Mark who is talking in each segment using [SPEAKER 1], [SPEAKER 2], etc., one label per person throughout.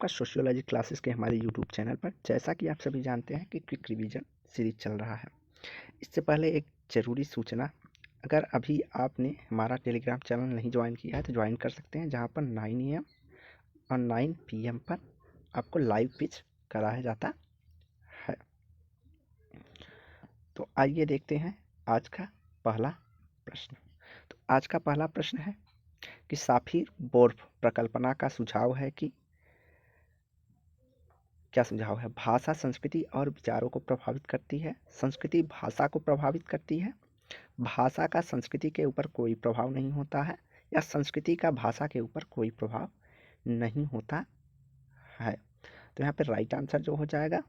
[SPEAKER 1] आपका sociology classes के हमारे यूट्यूब चैनल पर। जैसा कि आप सभी जानते हैं कि क्विक रिवीजन सीरीज चल रहा है। इससे पहले एक ज़रूरी सूचना, अगर अभी आपने हमारा टेलीग्राम चैनल नहीं ज्वाइन किया है तो ज्वाइन कर सकते हैं, जहां पर 9 AM और 9 PM पर आपको लाइव पिच कराया जाता है। तो आइए देखते हैं आज का पहला प्रश्न। तो आज का पहला प्रश्न है कि साफिर-बोर्फ प्रकल्पना का सुझाव है कि क्या सुझाव है? भाषा संस्कृति और विचारों को प्रभावित करती है, संस्कृति भाषा को प्रभावित करती है, भाषा का संस्कृति के ऊपर कोई प्रभाव नहीं होता है, या संस्कृति का भाषा के ऊपर कोई प्रभाव नहीं होता है। तो यहाँ पे राइट आंसर जो हो जाएगा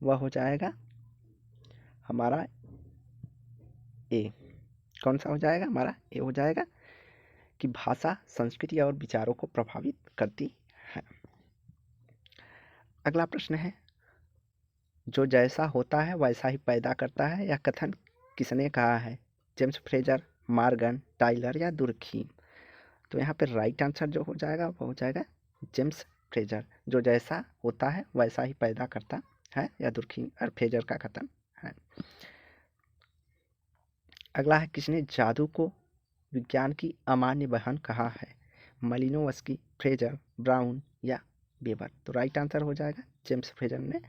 [SPEAKER 1] वह हो जाएगा हमारा ए। कौन सा हो जाएगा? हमारा ए हो जाएगा कि भाषा संस्कृति और विचारों को प्रभावित करती है। अगला प्रश्न है, जो जैसा होता है वैसा ही पैदा करता है, यह कथन किसने कहा है? जेम्स फ्रेजर, मॉर्गन, टाइलर या दुर्खीम? तो यहाँ पे राइट आंसर जो हो जाएगा वो हो जाएगा जेम्स फ्रेजर। जो जैसा होता है वैसा ही पैदा करता है, या दुर्खीम और फ्रेजर का कथन है। अगला है, किसने जादू को विज्ञान की अमान्य बहन कहा है? मालिनोवस्की, फ्रेजर, ब्राउन या वेबर? तो राइट आंसर हो जाएगा जेम्स फ्रेजर ने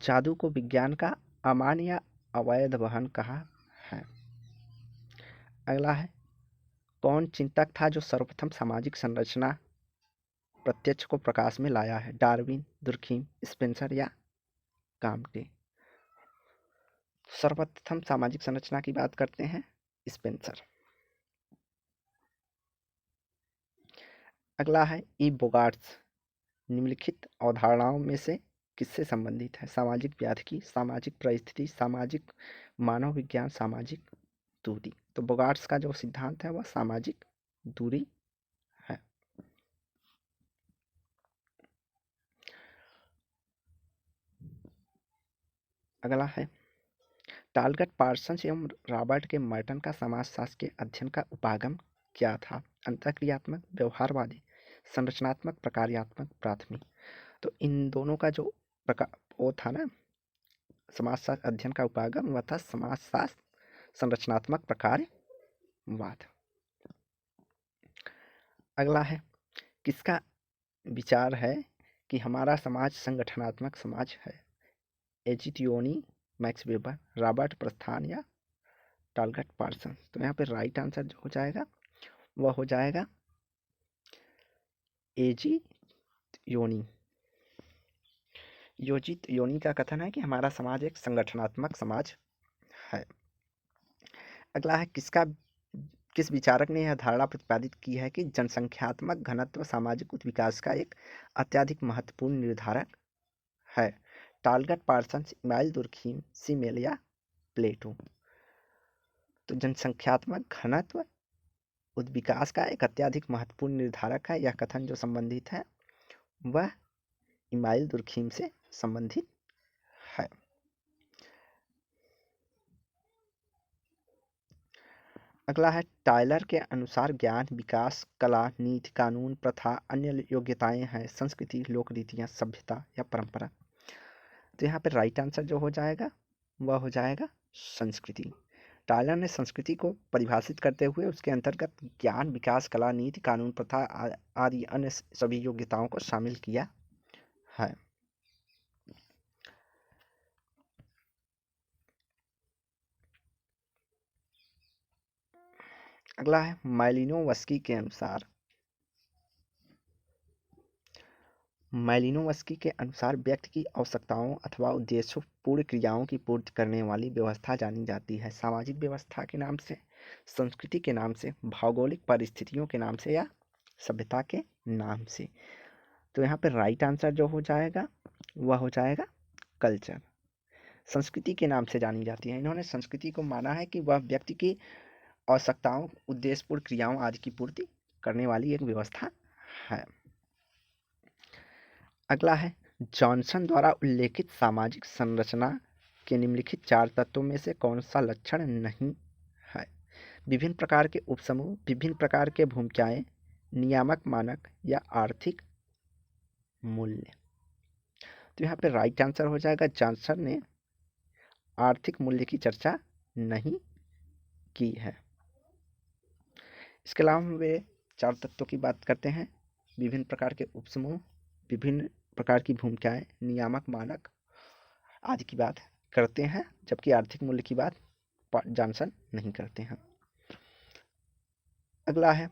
[SPEAKER 1] जादू को विज्ञान का अमान्य या अवैध बहन कहा है। अगला है, कौन चिंतक था जो सर्वप्रथम सामाजिक संरचना प्रत्यक्ष को प्रकाश में लाया है? डार्विन, दुर्खीम, स्पेंसर या काम्टे? सर्वप्रथम सामाजिक संरचना की बात करते हैं स्पेंसर। अगला है, ई बोगार्ट्स निम्नलिखित अवधारणाओं में से किससे संबंधित है? सामाजिक व्याधिकी, सामाजिक परिस्थिति, सामाजिक मानव विज्ञान, सामाजिक दूरी? तो बोगार्ट्स का जो सिद्धांत है वह सामाजिक दूरी है। अगला है, टालगट पार्सन्स एवं रॉबर्ट के मर्टन का समाजशास्त्र के अध्ययन का उपागम क्या था? अंतःक्रियात्मक, व्यवहारवादी, संरचनात्मक, प्रकार्यात्मक, प्राथमिक? तो इन दोनों का जो प्रकार वो था ना, समाजशास्त्र अध्ययन का उपागम, वह था समाजशास्त्र संरचनात्मक प्रकारवाद। अगला है, किसका विचार है कि हमारा समाज संगठनात्मक समाज है? एजिटियोनी, मैक्स वेबर, रॉबर्ट प्रस्थान या टालगट पार्सन? तो यहाँ पे राइट आंसर जो हो जाएगा वह हो जाएगा एजिटियोनी। योजित योनी का कथन है कि हमारा समाज एक संगठनात्मक समाज है। अगला है, किस विचारक ने यह धारणा प्रतिपादित की है कि जनसंख्यात्मक घनत्व सामाजिक उत्विकास का एक अत्यधिक महत्वपूर्ण निर्धारक है? टालगट पार्सन्स, इमाइल दुर्खीम, सीमेल या प्लेटो? तो जनसंख्यात्मक घनत्व उत्विकास का एक अत्यधिक महत्वपूर्ण निर्धारक है, यह कथन जो संबंधित है वह इमाइल दुर्खीम से संबंधित है। अगला है, टायलर के अनुसार ज्ञान, विकास, कला, नीति, कानून, प्रथा, अन्य योग्यताएं हैं संस्कृति, लोक रीतियाँ, सभ्यता या परंपरा? तो यहाँ पे राइट आंसर जो हो जाएगा वह हो जाएगा संस्कृति। टायलर ने संस्कृति को परिभाषित करते हुए उसके अंतर्गत ज्ञान, विकास, कला, नीति, कानून, प्रथा आदि अन्य सभी योग्यताओं को शामिल किया है। अगला है, मालिनोवस्की के अनुसार व्यक्ति की आवश्यकताओं अथवा उद्देश्यों पूर्ण क्रियाओं की पूर्ति करने वाली व्यवस्था जानी जाती है? सामाजिक व्यवस्था के नाम से, संस्कृति के नाम से, भौगोलिक परिस्थितियों के नाम से या सभ्यता के नाम से? तो यहाँ पे राइट आंसर जो हो जाएगा वह हो जाएगा कल्चर। संस्कृति के नाम से जानी जाती है। इन्होंने संस्कृति को माना है कि वह व्यक्ति की आवश्यकताओं, उद्देश्यपूर्ण क्रियाओं आदि की पूर्ति करने वाली एक व्यवस्था है। अगला है, जॉनसन द्वारा उल्लेखित सामाजिक संरचना के निम्नलिखित 4 तत्वों में से कौन सा लक्षण नहीं है? विभिन्न प्रकार के उपसमूह, विभिन्न प्रकार के भूमिकाएं, नियामक मानक या आर्थिक मूल्य। तो यहाँ पे राइट आंसर हो जाएगा, जॉनसन ने आर्थिक मूल्य की चर्चा नहीं की है। इसके अलावा हम वे 4 तत्वों की बात करते हैं। विभिन्न प्रकार के उपसमूह, विभिन्न प्रकार की भूमिकाएं, नियामक, मानक आदि की बात करते हैं, जबकि आर्थिक मूल्य की बात जॉनसन नहीं करते हैं। अगला है,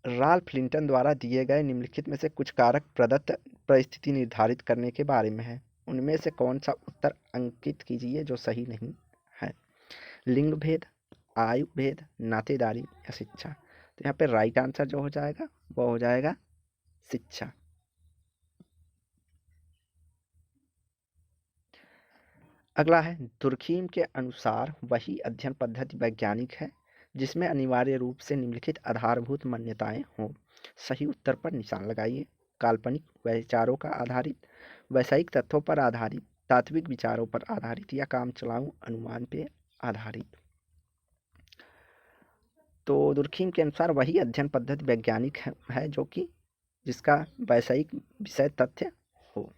[SPEAKER 1] राल्फ लिंटन द्वारा दिए गए निम्नलिखित में से कुछ कारक प्रदत्त परिस्थिति निर्धारित करने के बारे में है। उनमें से कौन सा उत्तर अंकित कीजिए जो सही नहीं है। लिंग भेद, आयु भेद, नातेदारी या शिक्षा। तो यहाँ पे राइट आंसर जो हो जाएगा वो हो जाएगा शिक्षा। अगला है, दुर्खीम के अनुसार वही अध्ययन पद्धति वैज्ञानिक है जिसमें अनिवार्य रूप से निम्नलिखित आधारभूत मान्यताएं हों। सही उत्तर पर निशान लगाइए। काल्पनिक विचारों का आधारित, वैषयिक तथ्यों पर आधारित, तात्विक विचारों पर आधारित या काम चलाऊ अनुमान पर आधारित। तो दुर्खीम के अनुसार वही अध्ययन पद्धति वैज्ञानिक है जो कि जिसका वैषयिक विषय तथ्य हो।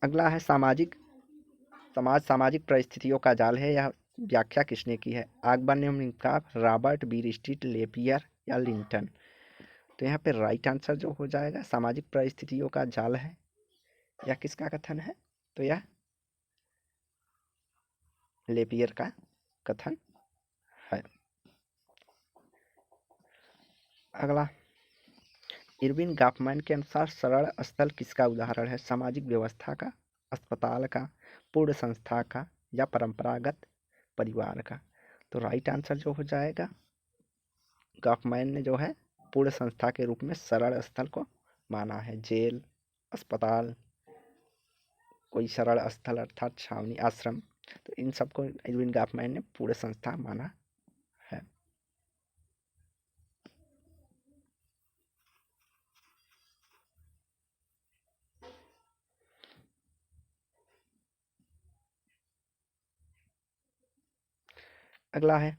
[SPEAKER 1] अगला है, सामाजिक परिस्थितियों का जाल है, यह व्याख्या किसने की है। आकबर ने इनका, रॉबर्ट बीर स्ट्रीट, लेपियर या लिंटन। तो यहाँ पे राइट आंसर जो हो जाएगा, सामाजिक परिस्थितियों का जाल है, यह किसका कथन है। तो यह लेपियर का कथन है। अगला, इरविन गॉफमैन के अनुसार सरल स्थल किसका उदाहरण है। सामाजिक व्यवस्था का, अस्पताल का, पूर्ण संस्था का या परंपरागत परिवार का। तो राइट आंसर जो हो जाएगा, गॉफमैन ने जो है पूर्ण संस्था के रूप में सरल स्थल को माना है। जेल, अस्पताल, कोई सरल स्थल अर्थात छावनी, आश्रम, तो इन सबको इरविन गॉफमैन ने पूर्ण संस्था माना है। अगला है,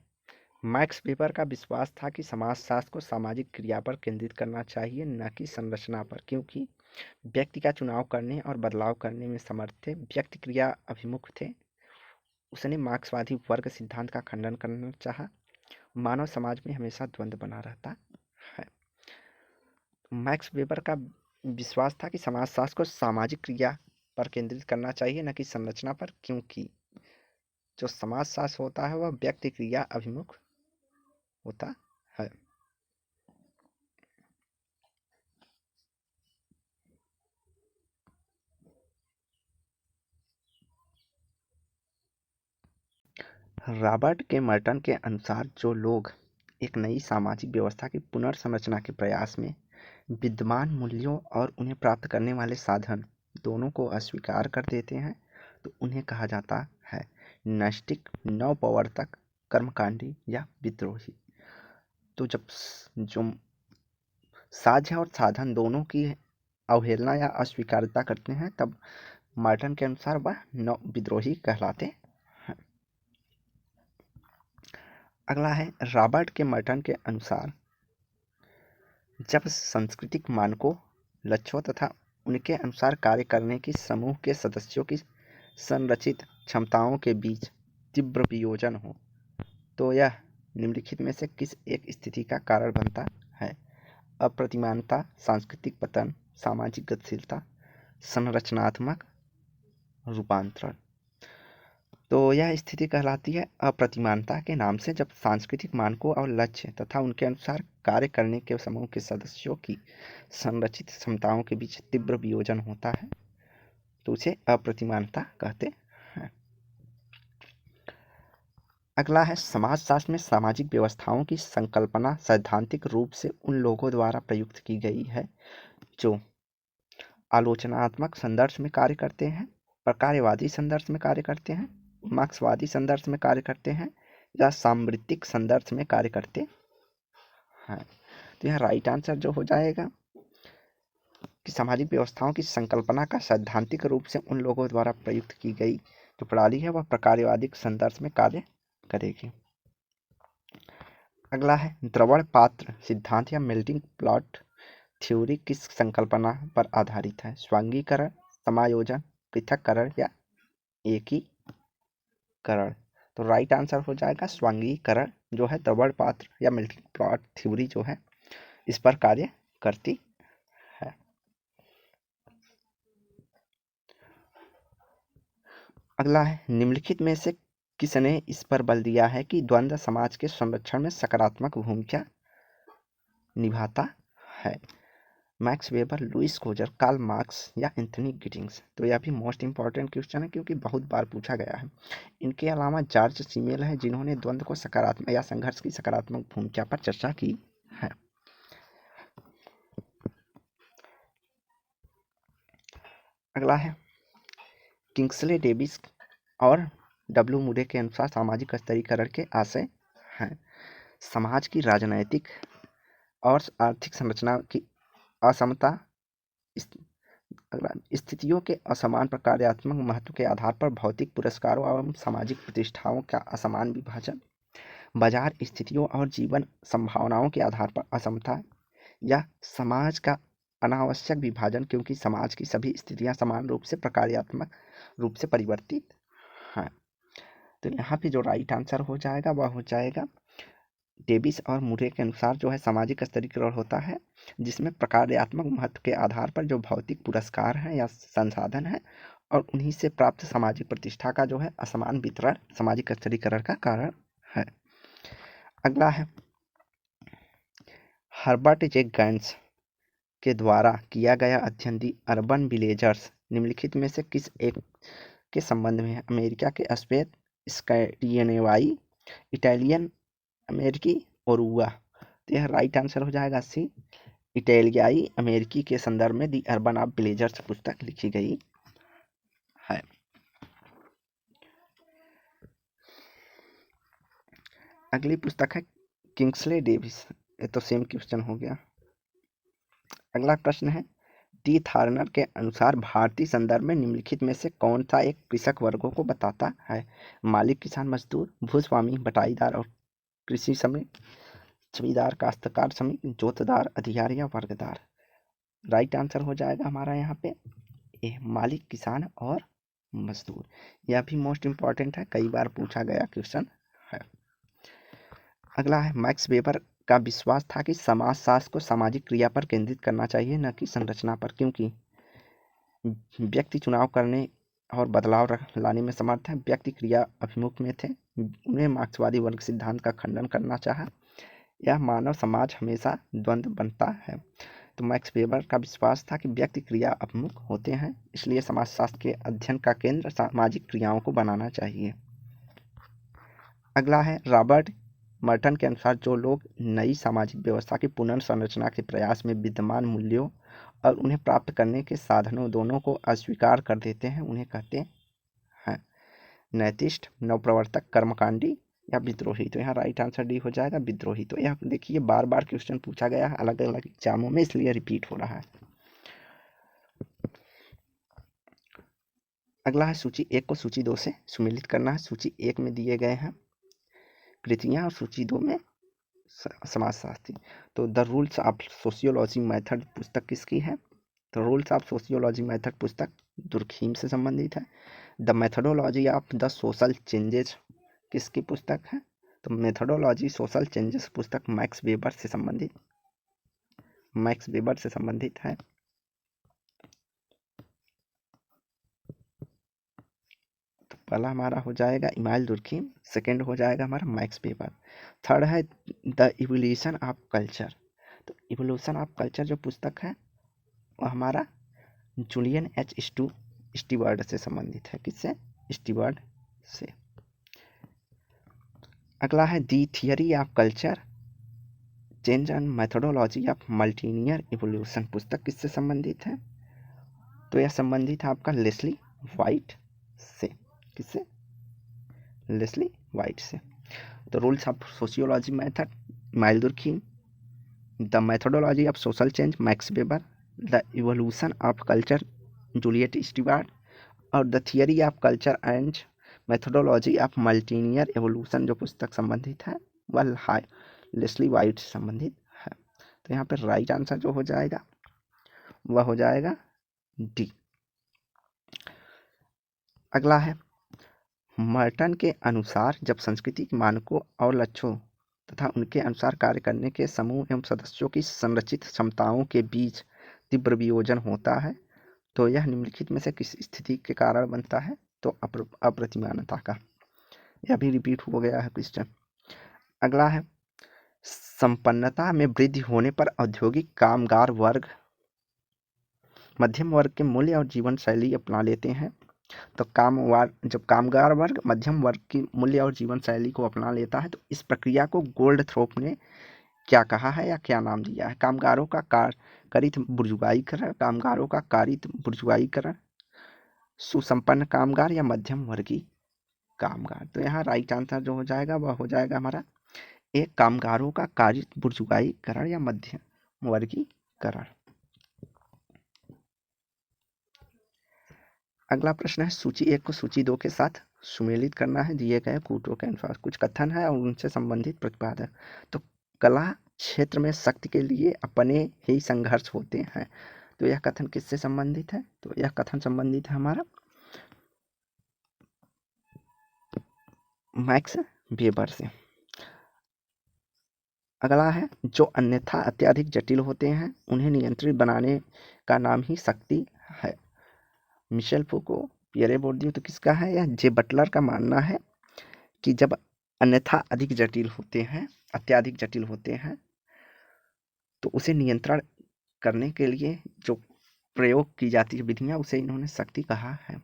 [SPEAKER 1] मैक्स वेबर का विश्वास था कि समाजशास्त्र को सामाजिक क्रिया पर केंद्रित करना चाहिए, न कि संरचना पर, क्योंकि व्यक्ति का चुनाव करने और बदलाव करने में समर्थ थे, व्यक्ति क्रिया अभिमुख थे। उसने मार्क्सवादी वर्ग सिद्धांत का खंडन करना चाहा। मानव समाज में हमेशा द्वंद्व बना रहता है। मैक्स वेबर का विश्वास था कि समाजशास्त्र को सामाजिक क्रिया पर केंद्रित करना चाहिए, न कि संरचना पर, क्योंकि जो समाजशास्त्र होता है वह व्यक्ति क्रिया अभिमुख होता है। रॉबर्ट के मर्टन के अनुसार जो लोग एक नई सामाजिक व्यवस्था की पुनर्संरचना के प्रयास में विद्यमान मूल्यों और उन्हें प्राप्त करने वाले साधन दोनों को अस्वीकार कर देते हैं, तो उन्हें कहा जाता है नैष्टिक, नवप्रवर्तक, कर्मकांडी या विद्रोही। तो जब जो साध्य और साधन दोनों की अवहेलना या अस्वीकारता करते हैं, तब मर्टन के अनुसार वह विद्रोही कहलाते हैं। अगला है, रॉबर्ट के मर्टन के अनुसार जब सांस्कृतिक मानकों, लक्ष्यों तथा उनके अनुसार कार्य करने की समूह के सदस्यों की संरचित क्षमताओं के बीच तीव्र वियोजन हो, तो यह निम्नलिखित में से किस एक स्थिति का कारण बनता है। अप्रतिमानता, सांस्कृतिक पतन, सामाजिक गतिशीलता, संरचनात्मक रूपांतरण। तो यह स्थिति कहलाती है अप्रतिमानता के नाम से, जब सांस्कृतिक मानकों और लक्ष्य तथा उनके अनुसार कार्य करने के समूह के सदस्यों की संरचित क्षमताओं के बीच तीव्र वियोजन होता है, तो उसे अप्रतिमानता कहते हैं। अगला है, समाजशास्त्र में सामाजिक व्यवस्थाओं की संकल्पना सैद्धांतिक रूप से उन लोगों द्वारा प्रयुक्त की गई है जो आलोचनात्मक संदर्भ में कार्य करते हैं, प्रकारवादी संदर्भ में कार्य करते हैं, मार्क्सवादी संदर्भ में कार्य करते हैं या साम्प्रतिक संदर्भ में कार्य करते हैं। तो यह राइट आंसर जो हो जाएगा कि सामाजिक व्यवस्थाओं की संकल्पना का सैद्धांतिक रूप से उन लोगों द्वारा प्रयुक्त की गई जो प्रणाली है वह प्रकारवादी संदर्भ में कार्य करेगी। अगला है द्रवण पात्र सिद्धांत या मेल्टिंग प्लॉट थ्योरी किस संकल्पना पर आधारित है? स्वांगीकरण, समायोजन, पृथक्करण या एकीकरण? तो राइट आंसर हो जाएगा स्वांगीकरण, जो है द्रवण पात्र या मेल्टिंग प्लॉट थ्योरी जो है इस पर कार्य करती है। अगला है निम्नलिखित में से किसने इस पर बल दिया है कि द्वंद्व समाज के संरक्षण में सकारात्मक भूमिका निभाता है? Max Weber, Lewis Coser, Karl Marx या एंथनी गिडिंग्स? तो यह भी मोस्ट इंपॉर्टेंट क्वेश्चन है क्योंकि बहुत बार पूछा गया है। इनके अलावा जॉर्ज सीमेल है जिन्होंने द्वंद्व को सकारात्मक या संघर्ष की सकारात्मक भूमिका पर चर्चा की है। अगला है किंग्सले डेविस और डब्ल्यू मूरे के अनुसार सामाजिक स्तरीकरण के आशय हैं। समाज की राजनैतिक और आर्थिक संरचना की असमता, स्थितियों के असमान कार्यात्मक महत्व के आधार पर भौतिक पुरस्कारों एवं सामाजिक प्रतिष्ठाओं का असमान विभाजन, बाजार स्थितियों और जीवन संभावनाओं के आधार पर असमता या समाज का अनावश्यक विभाजन, क्योंकि समाज की सभी स्थितियां समान रूप से प्रकार्यात्मक रूप से परिवर्तित हैं। तो यहाँ पे जो राइट आंसर हो जाएगा वह हो जाएगा डेविस और मुरे के अनुसार जो है सामाजिक स्तरीकरण होता है जिसमें प्रकार्यात्मक महत्व के आधार पर जो भौतिक पुरस्कार हैं या संसाधन हैं और उन्हीं से प्राप्त सामाजिक प्रतिष्ठा का जो है असमान वितरण सामाजिक स्तरीकरण का कारण है। अगला है हर्बर्ट जे गैंस के द्वारा किया गया अध्ययन दी अर्बन विलेजर्स निम्नलिखित में से किस एक के संबंध में है? अमेरिका के श्वेत, स्कैंडिनेवाई, इटालियन अमेरिकी और हुआ? तो यह राइट आंसर हो जाएगा सी, इटालियाई अमेरिकी के संदर्भ में दी अर्बन ऑफ विलेजर्स पुस्तक लिखी गई है। अगली पुस्तक है किंग्सले डेविस, ये तो सेम क्वेश्चन हो गया। अगला प्रश्न है टी थार्नर के अनुसार भारतीय संदर्भ में निम्नलिखित में से कौन सा एक कृषक वर्गों को बताता है? मालिक, किसान, मजदूर, भूस्वामी, बटाईदार और कृषि श्रमिक, जमींदार, काश्तकार, श्रमिक, जोतदार, अधिकारी या वर्गदार? राइट आंसर हो जाएगा हमारा यहाँ पे ए, मालिक, किसान और मजदूर। यह भी मोस्ट इंपॉर्टेंट है, कई बार पूछा गया क्वेश्चन है। अगला है मैक्स वेबर का विश्वास था कि समाजशास्त्र को सामाजिक क्रिया पर केंद्रित करना चाहिए न कि संरचना पर, क्योंकि व्यक्ति चुनाव करने और बदलाव लाने में समर्थ है, व्यक्ति क्रिया अभिमुख में थे, उन्हें मार्क्सवादी वर्ग सिद्धांत का खंडन करना चाहा, यह मानव समाज हमेशा द्वंद्व बनता है। तो मैक्स वेबर का विश्वास था कि व्यक्ति क्रिया अभिमुख होते हैं, इसलिए समाजशास्त्र के अध्ययन का केंद्र सामाजिक क्रियाओं को बनाना चाहिए। अगला है रॉबर्ट मर्टन के अनुसार जो लोग नई सामाजिक व्यवस्था की पुनर्संरचना के प्रयास में विद्यमान मूल्यों और उन्हें प्राप्त करने के साधनों दोनों को अस्वीकार कर देते हैं उन्हें कहते हैं नैतिष्ठ, नवप्रवर्तक, कर्मकांडी या विद्रोही? तो यहाँ राइट आंसर डी हो जाएगा विद्रोही। तो यह देखिए बार बार क्वेश्चन पूछा गया है अलग अलग एग्जामों में, इसलिए रिपीट हो रहा है। अगला है सूची एक को सूची दो से सुमेलित करना है। सूची एक में दिए गए हैं कृतियां और सूची दो में समाजशास्त्री। तो the rules of sociology method पुस्तक किसकी है? तो रूल्स ऑफ सोशियोलॉजी मेथड पुस्तक दुर्खीम से संबंधित है। The methodology of the social changes किसकी पुस्तक है? तो मेथडोलॉजी सोशल चेंजेस पुस्तक मैक्स वेबर से संबंधित है। तो पहला हमारा हो जाएगा इमाइल दुर्खीम, सेकंड हो जाएगा हमारा मैक्स वेबर, थर्ड है द इवोल्यूशन ऑफ कल्चर। तो इवोल्यूशन ऑफ कल्चर जो पुस्तक है वह हमारा जूलियन एच स्टीवर्ड से संबंधित है। किससे? स्टीवर्ड से। अगला है the theory of culture change and methodology of multilinear evolution पुस्तक किससे संबंधित है? तो यह संबंधित है आपका लेस्ली वाइट से। किससे? लेस्ली वाइट से। तो rules of sociology method Emile Durkheim, the methodology of social change Max Weber, the evolution of culture Juliet Steward और the theory of culture and methodology of multilinear evolution जो पुस्तक संबंधित है वह लेस्ली वाइट से संबंधित है। तो यहाँ पे राइट आंसर जो हो जाएगा वह हो जाएगा डी। अगला है, मर्टन के अनुसार जब सांस्कृतिक मानकों और लक्ष्यों तथा उनके अनुसार कार्य करने के समूह एवं सदस्यों की संरचित क्षमताओं के बीच तीव्र वियोजन होता है तो यह निम्नलिखित में से किस स्थिति के कारण बनता है? तो अप्रतिमानता का। यह भी रिपीट हो गया है क्वेश्चन। अगला है, संपन्नता में वृद्धि होने पर औद्योगिक कामगार वर्ग मध्यम वर्ग के मूल्य और जीवन शैली अपना लेते हैं। तो जब कामगार वर्ग मध्यम वर्ग की मूल्य और जीवन शैली को अपना लेता है तो इस प्रक्रिया को गोल्डथ्रोप ने क्या कहा है या क्या नाम दिया है? कामगारों का कारित बुर्जुआईकरण, कामगारों का कारित बुर्जुआईकरण, सुसंपन्न कामगार या मध्यम वर्गीय कामगार। तो यहाँ राइट आंसर जो हो जाएगा वह हो जाएगा हमारा एक, कामगारों का कारित बुर्जुआईकरण या मध्यम वर्गीकरण। अगला प्रश्न है, सूची 1 को सूची 2 के साथ सुमेलित करना है। दिए गए कूटों के अनुसार कुछ कथन है और उनसे संबंधित प्रतिपादक। तो कला क्षेत्र में शक्ति के लिए अपने ही संघर्ष होते हैं। तो यह कथन किससे संबंधित है? तो यह कथन संबंधित है हमारा मैक्स वेबर से। अगला है, जो अन्यथा अत्यधिक जटिल होते हैं उन्हें नियंत्रित बनाने का नाम ही शक्ति है। Michel Foucault, Pierre Bourdieu. तो किसका है? यह जे बटलर का मानना है कि जब अन्यथा अधिक जटिल होते हैं, अत्यधिक जटिल होते हैं तो उसे नियंत्रण करने के लिए जो प्रयोग की जाती है विधियां उसे इन्होंने शक्ति कहा है।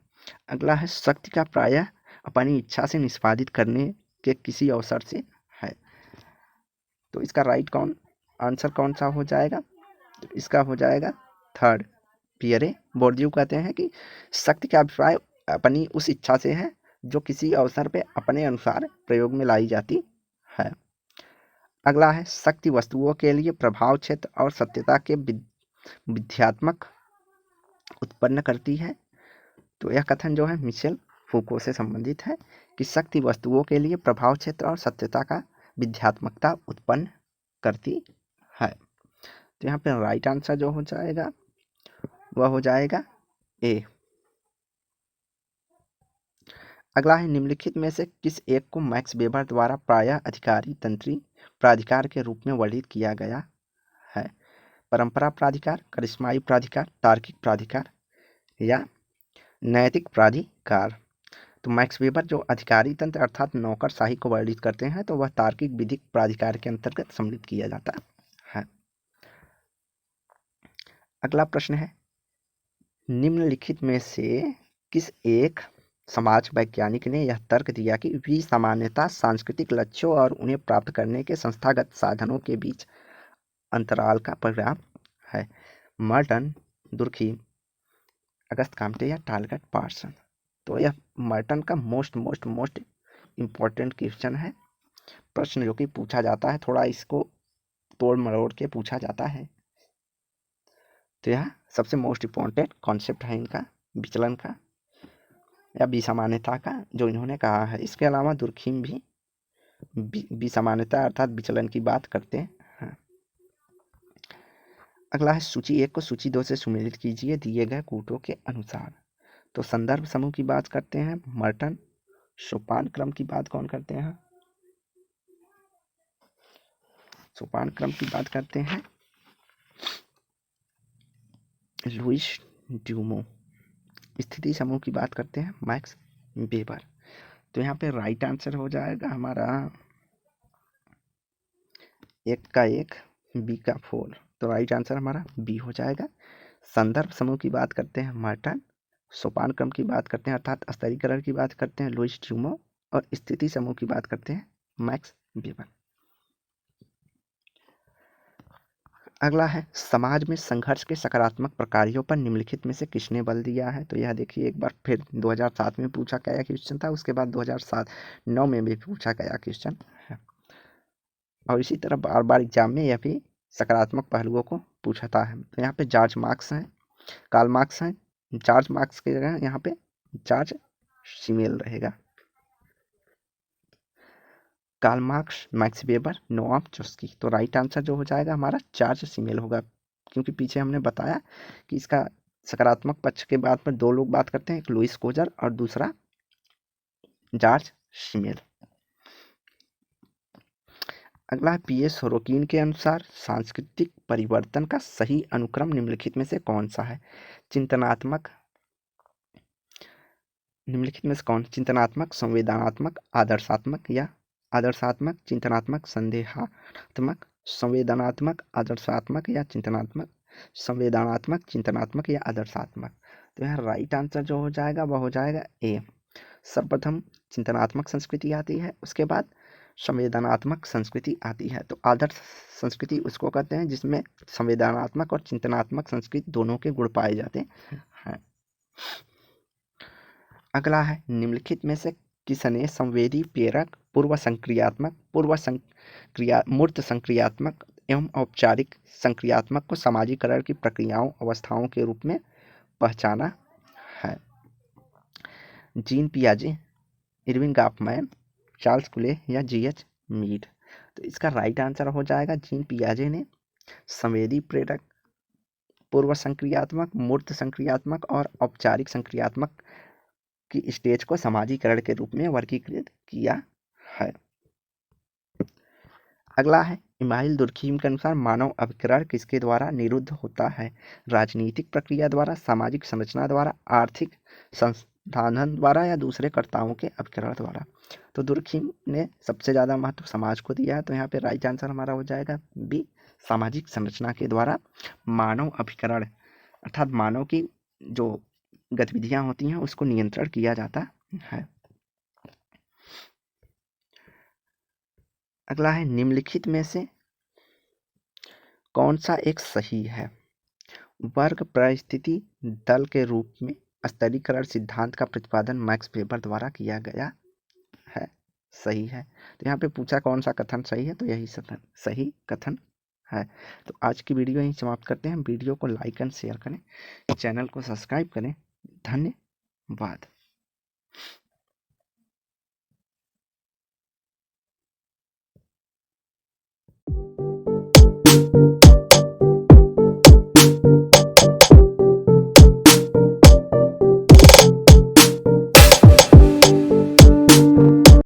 [SPEAKER 1] अगला है, शक्ति का प्रायः अपनी इच्छा से निष्पादित करने के किसी अवसर से है। तो इसका राइट आंसर कौन सा हो जाएगा? तो इसका हो जाएगा थर्ड, पियरे बोर्दियू कहते हैं कि शक्ति का अभिप्राय अपनी उस इच्छा से है जो किसी अवसर पे अपने अनुसार प्रयोग में लाई जाती है। अगला है, शक्ति वस्तुओं के लिए प्रभाव क्षेत्र और सत्यता के विध्यात्मक उत्पन्न करती है। तो यह कथन जो है मिशेल फूको से संबंधित है कि शक्ति वस्तुओं के लिए प्रभाव क्षेत्र और सत्यता का विध्यात्मकता उत्पन्न करती है। तो यहाँ पे राइट आंसर जो हो जाएगा वह हो जाएगा ए। अगला है, निम्नलिखित में से किस एक को मैक्स वेबर द्वारा प्रायः अधिकारी तंत्री प्राधिकार के रूप में वर्णित किया गया है? परंपरा प्राधिकार, करिश्माई प्राधिकार, तार्किक प्राधिकार या नैतिक प्राधिकार। तो मैक्स वेबर जो अधिकारी तंत्र अर्थात नौकरशाही को वर्णित करते हैं तो वह तार्किक विधिक प्राधिकार के अंतर्गत सम्मिलित किया जाता है। अगला प्रश्न है, निम्नलिखित में से किस एक समाज वैज्ञानिक ने यह तर्क दिया कि विसामान्यता सांस्कृतिक लक्ष्यों और उन्हें प्राप्त करने के संस्थागत साधनों के बीच अंतराल का परिणाम है? मर्टन, दुर्खीम, अगस्त काम्टे या टालगट पार्सन। तो यह मर्टन का मोस्ट इम्पॉर्टेंट क्वेश्चन है, प्रश्न जो कि पूछा जाता है, थोड़ा इसको तोड़ मरोड़ के पूछा जाता है। तो यह सबसे मोस्ट इम्पॉर्टेंट कॉन्सेप्ट है इनका, विचलन का या विसामान्यता का, जो इन्होंने कहा है। इसके अलावा दुर्खीम भी विसामान्यता अर्थात विचलन की बात करते हैं। अगला है, सूची 1 को सूची 2 से सुमेलित कीजिए दिए गए कूटों के अनुसार। तो संदर्भ समूह की बात करते हैं मर्टन, सोपान क्रम की बात कौन करते हैं? सोपान क्रम की बात करते हैं लुइस ड्यूमो, स्थिति समूह की बात करते हैं मैक्स वेबर। तो यहाँ पे राइट आंसर हो जाएगा हमारा 1 का 1, बी का 4। तो राइट आंसर हमारा बी हो जाएगा। संदर्भ समूह की बात करते हैं मर्टन, सोपान क्रम की बात करते हैं अर्थात स्तरीकरण की बात करते हैं लुइस ड्यूमो, और स्थिति समूह की बात करते हैं मैक्स वेबर। अगला है, समाज में संघर्ष के सकारात्मक प्रकारों पर निम्नलिखित में से किसने बल दिया है? तो यह देखिए, एक बार फिर 2007 में पूछा गया क्वेश्चन था, उसके बाद 2009 में भी पूछा गया क्वेश्चन है, और इसी तरह बार बार एग्जाम में यह भी सकारात्मक पहलुओं को पूछता है। तो यहाँ पे जॉर्ज मार्क्स हैं, कार्ल मार्क्स हैं, जॉर्ज मार्क्स की जगह यहाँ पे जॉर्ज सिमेल रहेगा। Karl Marx, Max Weber, Noam Chomsky. तो राइट आंसर जो हो जाएगा हमारा चार्ल्स सिमेल होगा, क्योंकि पीछे हमने बताया कि इसका सकारात्मक पक्ष के बाद में दो लोग बात करते हैं, एक लुइस कोजर और दूसरा जॉर्ज सिमेल। अगला है पीए सोरोकिन के अनुसार सांस्कृतिक परिवर्तन का सही अनुक्रम निम्नलिखित में से कौन सा है? चिंतनात्मक, निम्नलिखित में से कौन? चिंतनात्मक, संवेदनात्मक, आदर्शात्मक या आदर्शात्मक, चिंतनात्मक, संदेहात्मक, संवेदनात्मक, आदर्शात्मक या चिंतनात्मक, संवेदनात्मक, चिंतनात्मक या आदर्शात्मक। तो यहाँ राइट आंसर जो हो जाएगा वह हो जाएगा ए। सर्वप्रथम चिंतनात्मक संस्कृति आती है, उसके बाद संवेदनात्मक संस्कृति आती है। तो आदर्श संस्कृति उसको कहते हैं जिसमें संवेदनात्मक और चिंतनात्मक संस्कृति दोनों के गुण पाए जाते हैं। अगला है निम्नलिखित में से किसने संवेदी, प्रेरक, पूर्व संक्रियात्मक, मूर्त संक्रियात्मक एवं औपचारिक संक्रियात्मक को समाजीकरण की प्रक्रियाओं, अवस्थाओं के रूप में पहचाना है? जीन पियाजे, इरविंग गॉफमैन, चार्ल्स कुले या जीएच मीड। तो इसका राइट आंसर हो जाएगा जीन पियाजे ने संवेदी, प्रेरक, पूर्व संक्रियात्मक, मूर्त संक्रियात्मक और औपचारिक संक्रियात्मक की स्टेज को समाजीकरण के रूप में वर्गीकृत किया है। अगला है इमाइल दुर्खीम के अनुसार मानव अभिकरण किसके द्वारा निरुद्ध होता है? राजनीतिक प्रक्रिया द्वारा, सामाजिक संरचना द्वारा, आर्थिक संसाधन द्वारा या दूसरे कर्ताओं के अभिकरण द्वारा। तो दुर्खीम ने सबसे ज़्यादा महत्व समाज को दिया है, तो यहाँ पे राइट आंसर हमारा हो जाएगा बी, सामाजिक संरचना के द्वारा मानव अभिकरण अर्थात मानव की जो गतिविधियां होती हैं उसको नियंत्रण किया जाता है। अगला है निम्नलिखित में से कौन सा एक सही है? वर्ग परिस्थिति दल के रूप में स्तरीकरण सिद्धांत का प्रतिपादन मैक्स वेबर द्वारा किया गया है। सही है। तो यहाँ पे पूछा कौन सा कथन सही है, तो यही सही कथन है। तो आज की वीडियो यहीं समाप्त करते हैं। वीडियो को लाइक एंड शेयर करें, चैनल को सब्सक्राइब करें। धन्यवाद।